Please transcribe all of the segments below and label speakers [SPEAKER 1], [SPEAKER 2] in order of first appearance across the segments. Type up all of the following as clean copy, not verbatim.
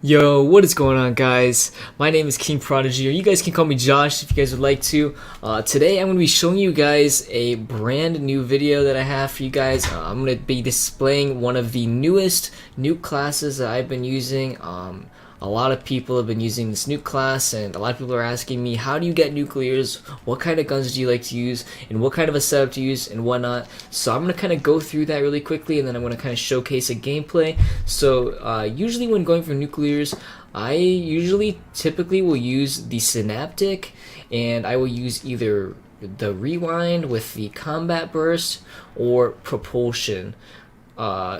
[SPEAKER 1] Yo, what is going on, guys? My name is King Prodigy, or you guys can call me Josh if you guys would like to. Today I'm going to be showing you guys a brand new video that I have for you guys. I'm going to be displaying one of the newest nuke classes that I've been using. A lot of people have been using this nuke class, and a lot of people are asking me, how do you get nuclears? What kind of guns do you like to use? And what kind of a setup to use and whatnot? So I'm going to kind of go through that really quickly, and then I'm going to kind of showcase a gameplay. So usually when going for nuclears, I typically will use the synaptic, and I will use either the rewind with the combat burst or propulsion.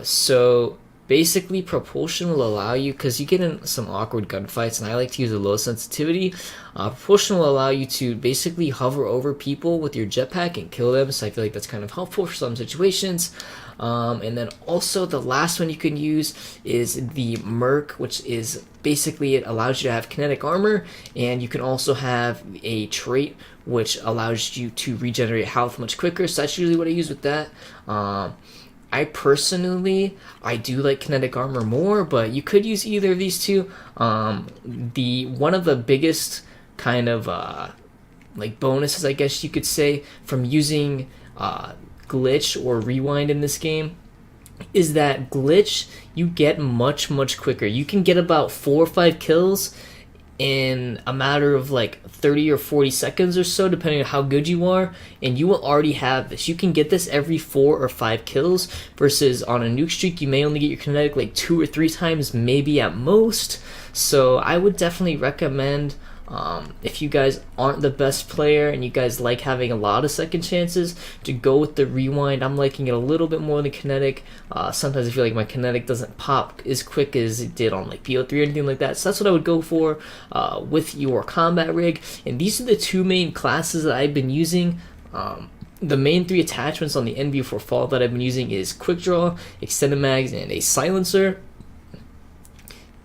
[SPEAKER 1] So basically, propulsion will allow you, because you get in some awkward gunfights, and I like to use a low sensitivity. Propulsion will allow you to basically hover over people with your jetpack and kill them, so I feel like that's kind of helpful for some situations. And then also the last one you can use is the Merc, which is basically, it allows you to have kinetic armor, and you can also have a trait which allows you to regenerate health much quicker, so that's usually what I use with that. I personally do like kinetic armor more, but you could use either of these two. One of the biggest kind of like bonuses, I guess you could say, from using glitch or rewind in this game is that glitch you get much quicker. You can get about 4 or 5 kills in a matter of like 30 or 40 seconds or so, depending on how good you are, and you will already have this. You can get this every 4 or 5 kills, versus on a nuke streak you may only get your kinetic like 2 or 3 times, maybe at most. So I would definitely recommend, if you guys aren't the best player and you guys like having a lot of second chances, to go with the rewind. I'm liking it a little bit more than kinetic. Sometimes I feel like my kinetic doesn't pop as quick as it did on like BO3 or anything like that, so that's what I would go for with your combat rig. And these are the two main classes that I've been using. The main 3 attachments on the NV4 Fall that I've been using is quick draw, extended mags, and a silencer.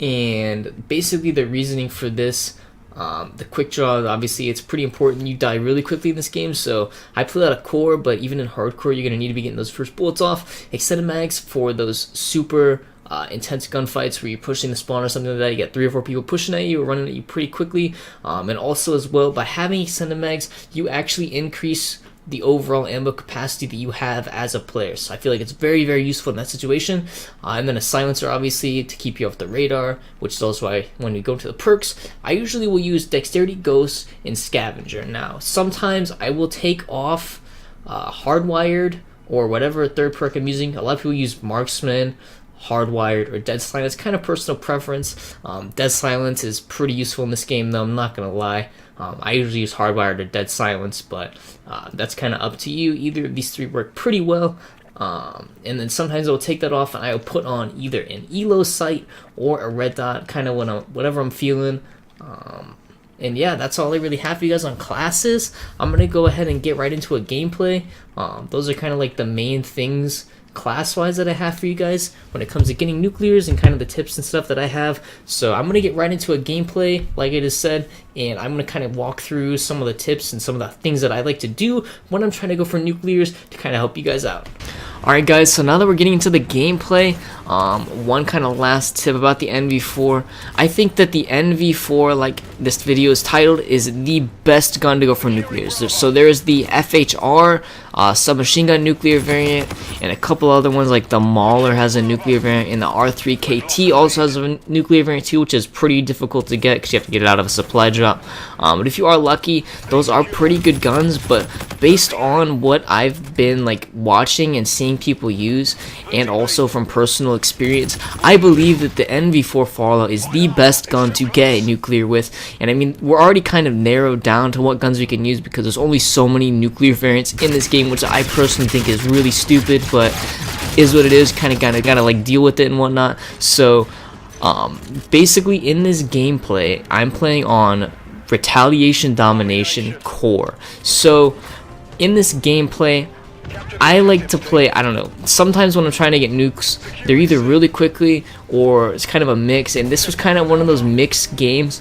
[SPEAKER 1] And basically the reasoning for this, the quick draw, obviously it's pretty important. You die really quickly in this game, so I play out of core, but even in hardcore you're going to need to be getting those first bullets off. Extended mags for those super intense gunfights where you're pushing the spawn or something like that. You get 3 or 4 people pushing at you or running at you pretty quickly. And also as well, by having extended mags, you actually increase the overall ammo capacity that you have as a player, so I feel like it's very useful in that situation. And then a silencer, obviously, to keep you off the radar, which is also why when we go to the perks, I usually will use Dexterity, Ghost, and Scavenger. Now sometimes I will take off Hardwired or whatever third perk I'm using. A lot of people use Marksman, Hardwired, or Dead Silence. Kind of personal preference. Dead Silence is pretty useful in this game, though, I'm not gonna lie. I usually use Hardwired or Dead Silence, but that's kind of up to you. Either of these 3 work pretty well. And then sometimes I'll take that off and I'll put on either an ELO sight or a red dot, kind of whatever I'm feeling. And yeah, that's all I really have for you guys on classes. I'm going to go ahead and get right into a gameplay. Those are kind of like the main things class-wise that I have for you guys when it comes to getting nuclears, and kind of the tips and stuff that I have. So I'm going to get right into a gameplay, like I just said, and I'm going to kind of walk through some of the tips and some of the things that I like to do when I'm trying to go for nuclears to kind of help you guys out. Alright guys, so now that we're getting into the gameplay, one kind of last tip about the NV4. I think that the NV4, like this video is titled, is the best gun to go for nuclears. So there's the FHR submachine gun nuclear variant, and a couple other ones like the Mauler has a nuclear variant, and the R3KT also has a nuclear variant too, which is pretty difficult to get because you have to get it out of a supply drop. But if you are lucky, those are pretty good guns. But based on what I've been like watching and seeing people use, and also from personal experience, I believe that the NV4 Fallout is the best gun to get nuclear with. And I mean, we're already kind of narrowed down to what guns we can use because there's only so many nuclear variants in this game, which I personally think is really stupid, but is what it is. Kind of gotta like deal with it and whatnot. So basically in this gameplay I'm playing on Retaliation Domination Core. So in this gameplay I like to play, I don't know, sometimes when I'm trying to get nukes, they're either really quickly or it's kind of a mix, and this was kind of one of those mixed games.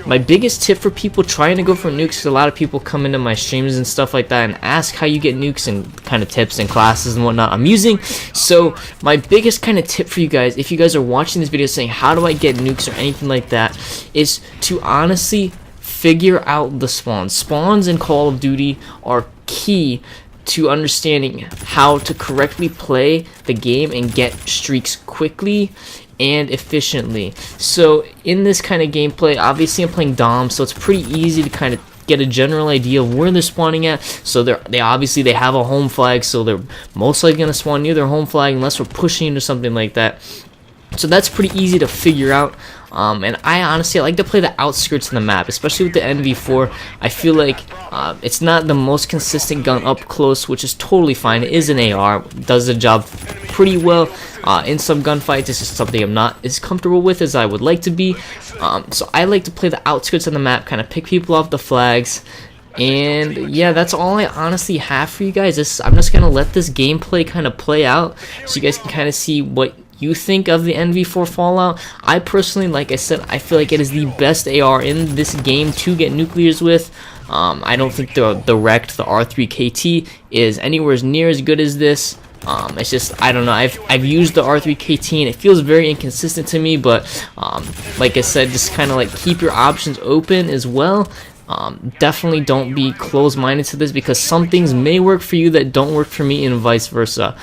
[SPEAKER 1] My biggest tip for people trying to go for nukes, because a lot of people come into my streams and stuff like that and ask how you get nukes and kind of tips and classes and whatnot I'm using. So my biggest kind of tip for you guys, if you guys are watching this video saying how do I get nukes or anything like that, is to honestly figure out the spawns. Spawns in Call of Duty are key to understanding how to correctly play the game and get streaks quickly and efficiently. So in this kind of gameplay, obviously I'm playing Dom, so it's pretty easy to kind of get a general idea of where they're spawning at. So they obviously have a home flag, so they're most likely gonna spawn near their home flag unless we're pushing into something like that. So that's pretty easy to figure out. And I honestly like to play the outskirts of the map, especially with the NV4. I feel like it's not the most consistent gun up close, which is totally fine. It is an AR, does the job pretty well. In some gunfights, this is something I'm not as comfortable with as I would like to be. So I like to play the outskirts of the map, kind of pick people off the flags. And yeah, that's all I honestly have for you guys. I'm just gonna let this gameplay kind of play out so you guys can kind of see what you think of the NV4 Fallout. I personally, like I said, I feel like it is the best AR in this game to get nuclears with. I don't think the wrecked, the R3KT, is anywhere near as good as this. It's just, I don't know, I've used the R3KT and it feels very inconsistent to me, but like I said, just kind of like keep your options open as well. Definitely don't be closed-minded to this, because some things may work for you that don't work for me and vice versa.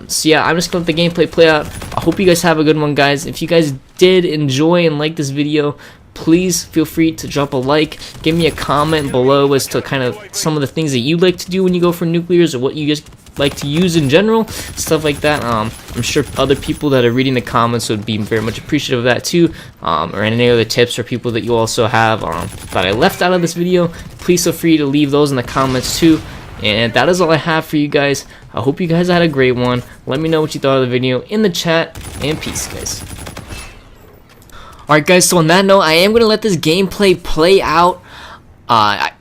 [SPEAKER 1] So yeah, I'm just gonna let the gameplay play out. I hope you guys have a good one, guys. If you guys did enjoy and like this video, please feel free to drop a like, give me a comment below as to kind of some of the things that you like to do when you go for nuclears, or what you guys like to use in general, stuff like that. I'm sure other people that are reading the comments would be very much appreciative of that too, or any other tips or people that you also have that I left out of this video. Please feel free to leave those in the comments too. And that is all I have for you guys. I hope you guys had a great one. Let me know what you thought of the video in the chat, and peace, guys. Alright guys, so on that note, I am going to let this gameplay play out.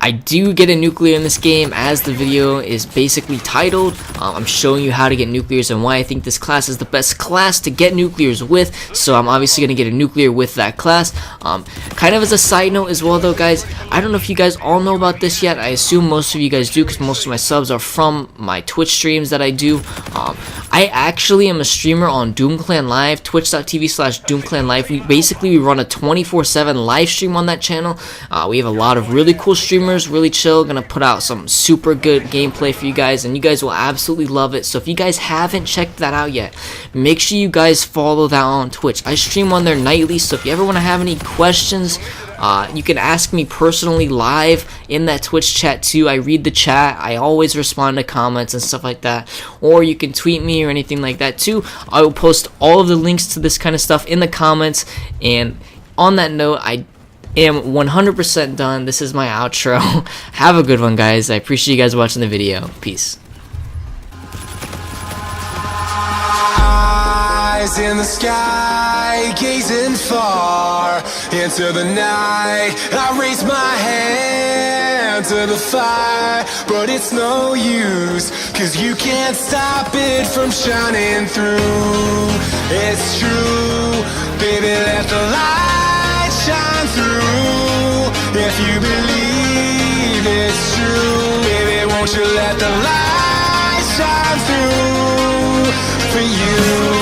[SPEAKER 1] I do get a nuclear in this game, as the video is basically titled. I'm showing you how to get nuclears and why I think this class is the best class to get nuclears with. So I'm obviously going to get a nuclear with that class. Kind of as a side note as well though, guys, I don't know if you guys all know about this yet. I assume most of you guys do, because most of my subs are from my Twitch streams that I do. I actually am a streamer on DoomClan Live, twitch.tv/DoomClanLive. We run a 24/7 live stream on that channel. We have a lot of really cool streamers, really chill, gonna put out some super good gameplay for you guys, and you guys will absolutely love it. So if you guys haven't checked that out yet, make sure you guys follow that on Twitch. I stream on there nightly, so if you ever want to have any questions, you can ask me personally live in that Twitch chat too. I read the chat, I always respond to comments and stuff like that, or you can tweet me or anything like that too. I will post all of the links to this kind of stuff in the comments. And on that note, I am 100% done. This is my outro. Have a good one, guys. I appreciate you guys watching the video. Peace.
[SPEAKER 2] Eyes in the sky, gazing far into the night. I raise my hand to the fire, but it's no use, 'cause you can't stop it from shining through. It's true, baby, let the light shine through. If you believe it's true, baby, won't you let the light shine through for you?